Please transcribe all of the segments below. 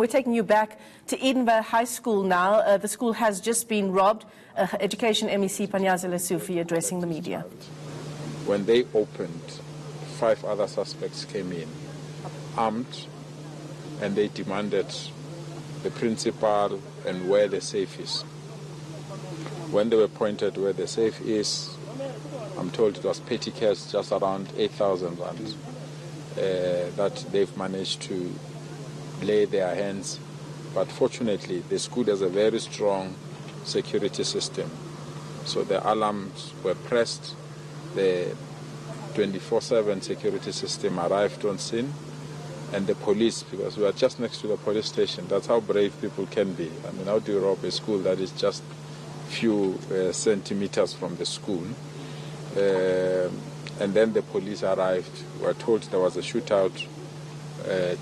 We're taking you back to Edenvale High School now. The school has just been robbed. Education MEC Panyaza Lesufi addressing the media. When they opened, 5 other suspects came in, armed, and they demanded the principal and where the safe is. When they were pointed where the safe is, I'm told it was petty cash, just around 8,000 rand, that they've managed to lay their hands. But fortunately, the school has a very strong security system. So the alarms were pressed, the 24/7 security system arrived on scene, and the police, because we are just next to the police station, that's how brave people can be. I mean, how do you rob a school that is just few centimeters from the school? And then the police arrived. We were told there was a shootout.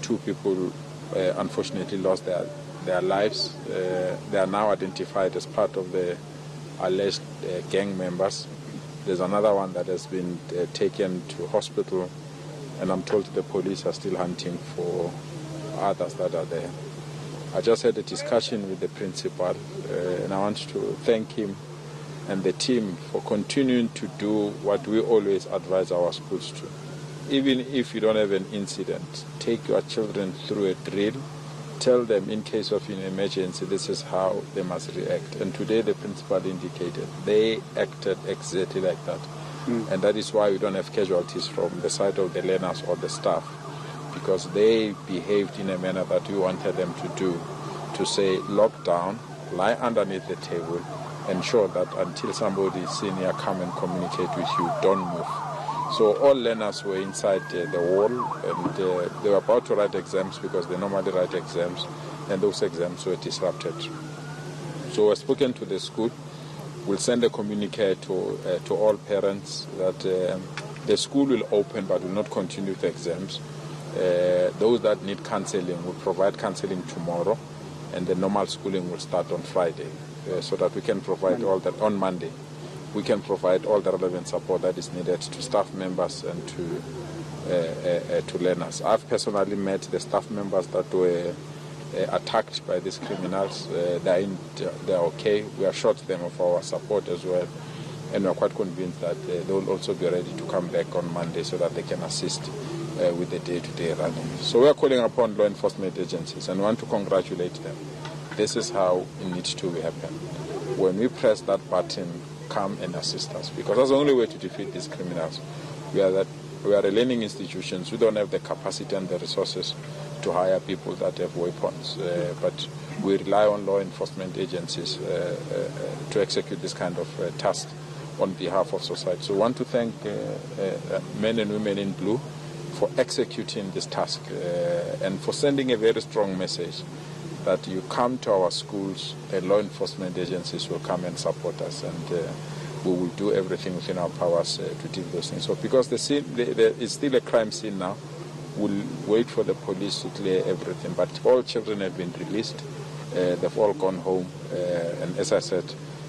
2 people unfortunately lost their lives. They are now identified as part of the alleged gang members. There's another one that has been taken to hospital, and I'm told the police are still hunting for others that are there. I just had a discussion with the principal, and I want to thank him and the team for continuing to do what we always advise our schools to. Even if you don't have an incident, take your children through a drill, tell them in case of an emergency, this is how they must react. And today the principal indicated they acted exactly like that. And that is why we don't have casualties from the side of the learners or the staff, because they behaved in a manner that we wanted them to do, to say, lock down, lie underneath the table, ensure that until somebody senior come and communicate with you, don't move. So all learners were inside the wall, and they were about to write exams because they normally write exams, and those exams were disrupted. So we've spoken to the school. We'll send a communique to all parents that the school will open but will not continue the exams. Those that need counseling will provide counseling tomorrow, and the normal schooling will start on Friday, so that we can provide all that on Monday. We can provide all the relevant support that is needed to staff members and to learners. I've personally met the staff members that were attacked by these criminals. They're okay. We assured them of our support as well, and we're quite convinced that they will also be ready to come back on Monday so that they can assist with the day-to-day running. So we are calling upon law enforcement agencies and want to congratulate them. This is how it needs to happen. When we press that button, come and assist us, because that's the only way to defeat these criminals. We are a learning institutions. We don't have the capacity and the resources to hire people that have weapons, but we rely on law enforcement agencies to execute this kind of task on behalf of society. So I want to thank men and women in blue for executing this task and for sending a very strong message that you come to our schools, the law enforcement agencies will come and support us, and we will do everything within our powers to deal with those things. So because the scene, there is still a crime scene now, we'll wait for the police to clear everything. But all children have been released. They've all gone home. And as I said,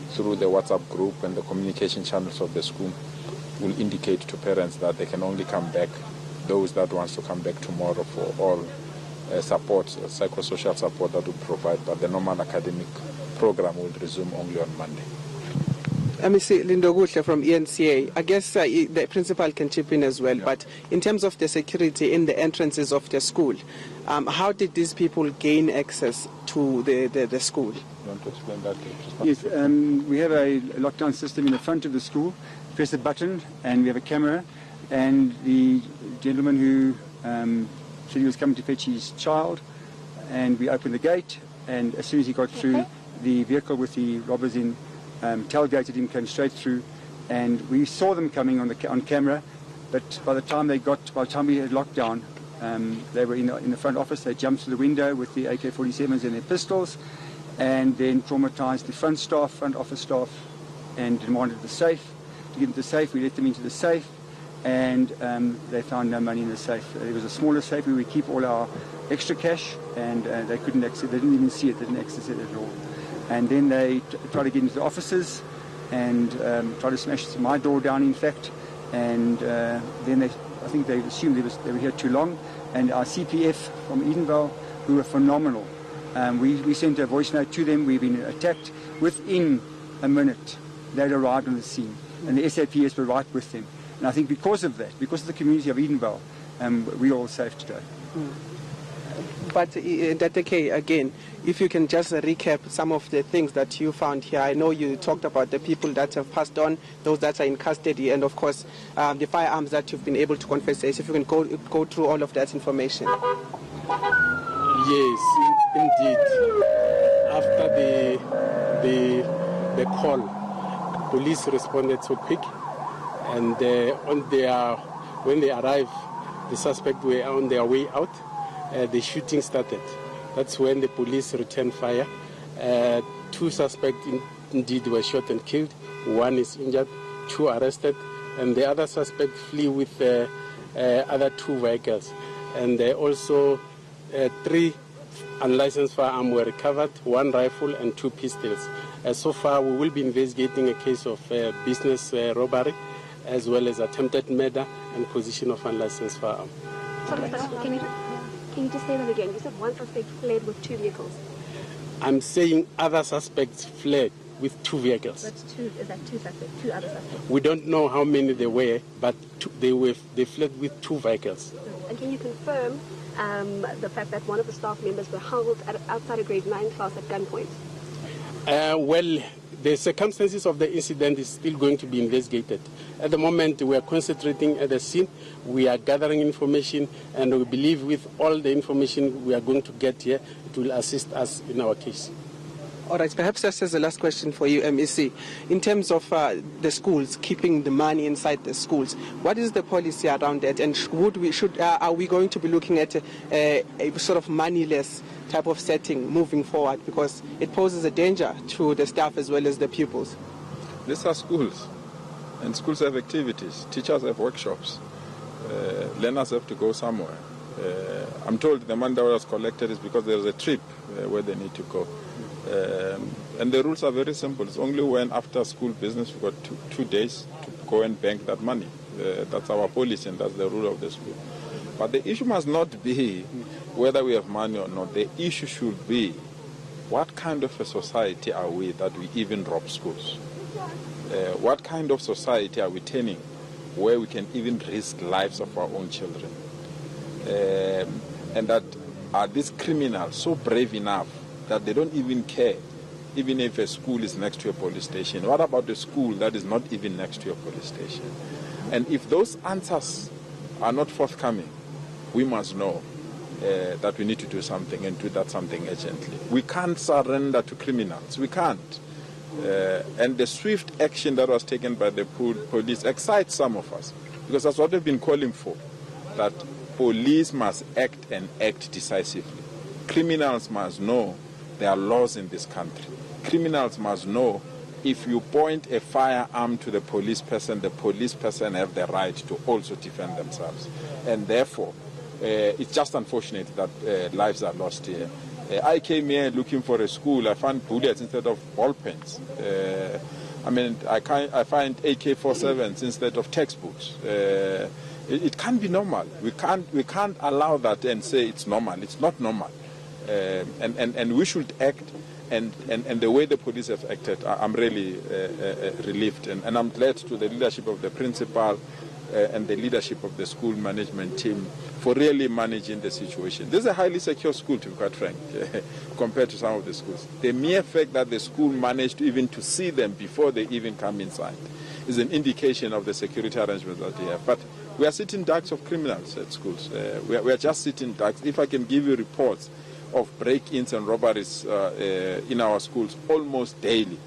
through the WhatsApp group and the communication channels of the school, we'll indicate to parents that they can only come back, those that wants to come back tomorrow, for all support, psychosocial support that we provide, but the normal academic program will resume only on Monday. MEC Lindoguhle from ENCA. I guess the principal can chip in as well, yeah. But in terms of the security in the entrances of the school, how did these people gain access to the school? You want to explain that? Yes, we have a lockdown system in the front of the school. Press a button and we have a camera, and the gentleman who said he was coming to fetch his child, and we opened the gate, and as soon as he got through, the vehicle with the robbers in tailgated him, came straight through, and we saw them coming on camera, but by the time we had lockdown, they were in the front office. They jumped through the window with the AK-47s and their pistols, and then traumatized the front office staff, and demanded the safe. To give them the safe, we let them into the safe, and they found no money in the safe. It was a smaller safe where we keep all our extra cash, and they couldn't access. They didn't even see it. They didn't access it at all. And then they tried to get into the offices and tried to smash my door down, in fact. And then I think they assumed they were here too long. And our CPF from Edenvale, who were phenomenal, We sent a voice note to them. We've been attacked. Within a minute, they'd arrived on the scene, and the SAPS were right with them. And I think because of that, because of the community of Edenvale, we're all safe today. But Dateke, again, if you can just recap some of the things that you found here. I know you talked about the people that have passed on, those that are in custody, and of course the firearms that you've been able to confiscate. If you can go through all of that information. Yes, indeed. After the call, police responded so quick, and when they arrived, the suspects were on their way out. The shooting started. That's when the police returned fire. 2 suspects indeed were shot and killed. 1 is injured, 2 arrested, and the other suspect flee with other 2 vehicles. And also 3 unlicensed firearms were recovered, 1 rifle and 2 pistols. So far, we will be investigating a case of business robbery, as well as attempted murder and possession of unlicensed firearm. Sorry, can you just say that again? You said 1 suspect fled with 2 vehicles. I'm saying other suspects fled with 2 vehicles. That's 2. Is that 2 suspects? 2 other suspects? We don't know how many there were, but they fled with 2 vehicles. And can you confirm the fact that one of the staff members were held outside a grade 9 class at gunpoint? Well, the circumstances of the incident is still going to be investigated. At the moment, we are concentrating at the scene. We are gathering information, and we believe with all the information we are going to get here, it will assist us in our case. All right, perhaps just as the last question for you, MEC, in terms of the schools, keeping the money inside the schools, what is the policy around that? And are we going to be looking at a sort of moneyless type of setting moving forward, because it poses a danger to the staff as well as the pupils? These are schools, and schools have activities. Teachers have workshops. Learners have to go somewhere. I'm told the money that was collected is because there's a trip where they need to go. And the rules are very simple. It's only when after school business we've got 2 days to go and bank that money. That's our policy, and that's the rule of the school. But the issue must not be whether we have money or not. The issue should be what kind of a society are we that we even rob schools? What kind of society are we turning where we can even risk lives of our own children? And that are these criminals so brave enough that they don't even care, even if a school is next to a police station? What about the school that is not even next to a police station? And if those answers are not forthcoming, we must know that we need to do something, and do that something urgently. We can't surrender to criminals. We can't. And the swift action that was taken by the police excites some of us, because that's what they've been calling for, that police must act, and act decisively. Criminals must know there are laws in this country. Criminals must know if you point a firearm to the police person have the right to also defend themselves. And therefore, it's just unfortunate that lives are lost here. I came here looking for a school. I found bullets instead of ball pens. I find AK-47s instead of textbooks. It can't be normal. We can't allow that and say it's normal. It's not normal. And we should act. And the way the police have acted, I'm really relieved. And I'm glad to the leadership of the principal and the leadership of the school management team for really managing the situation. This is a highly secure school, to be quite frank, compared to some of the schools. The mere fact that the school managed even to see them before they even come inside is an indication of the security arrangements that they have. But we are sitting ducks of criminals at schools. We are just sitting ducks. If I can give you reports of break-ins and robberies in our schools almost daily.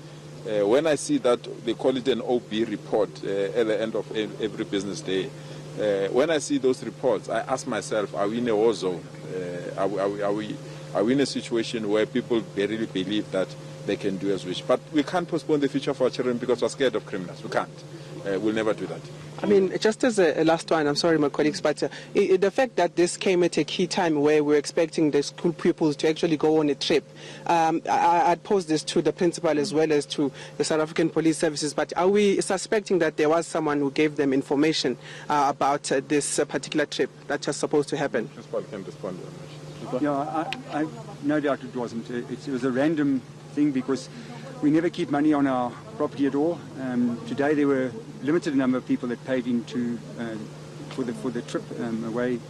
When I see that, they call it an OB report at the end of every business day. When I see those reports, I ask myself, are we in a war zone? Are we in a situation where people really believe that they can do as wish? But we can't postpone the future for our children because we're scared of criminals. We can't. We'll never do that. I mean, just as a last one, I'm sorry, my colleagues, but the fact that this came at a key time where we're expecting the school pupils to actually go on a trip, I'd pose this to the principal as well as to the South African Police Services, but are we suspecting that there was someone who gave them information about this particular trip that was supposed to happen? The principal can respond to that. Yeah, I no doubt it wasn't. It was a random thing because we never keep money on our property at all. Today there were limited number of people that paid into for the trip away.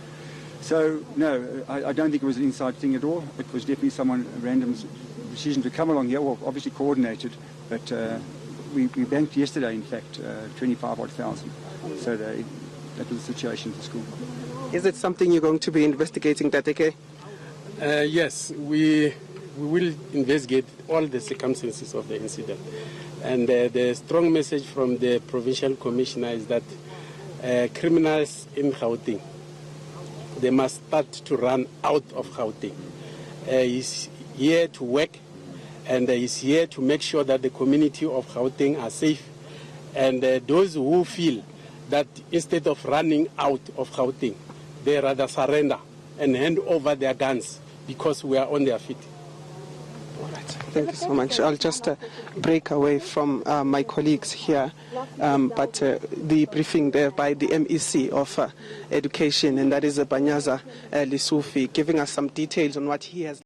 So no, I don't think it was an inside thing at all. It was definitely a random decision to come along here. Well, obviously coordinated, but we banked yesterday, in fact, 25,000. So that was the situation at the school. Is it something you're going to be investigating, Tateke? Yes, we will investigate all the circumstances of the incident. And the strong message from the provincial commissioner is that criminals in Gauteng, they must start to run out of Gauteng. He's here to work, and he's here to make sure that the community of Gauteng are safe. And those who feel that instead of running out of Gauteng, they rather surrender and hand over their guns because we are on their feet. All right. Thank you so much. I'll just break away from my colleagues here, but the briefing there by the MEC of Education, and that is Panyaza Lesufi, giving us some details on what he has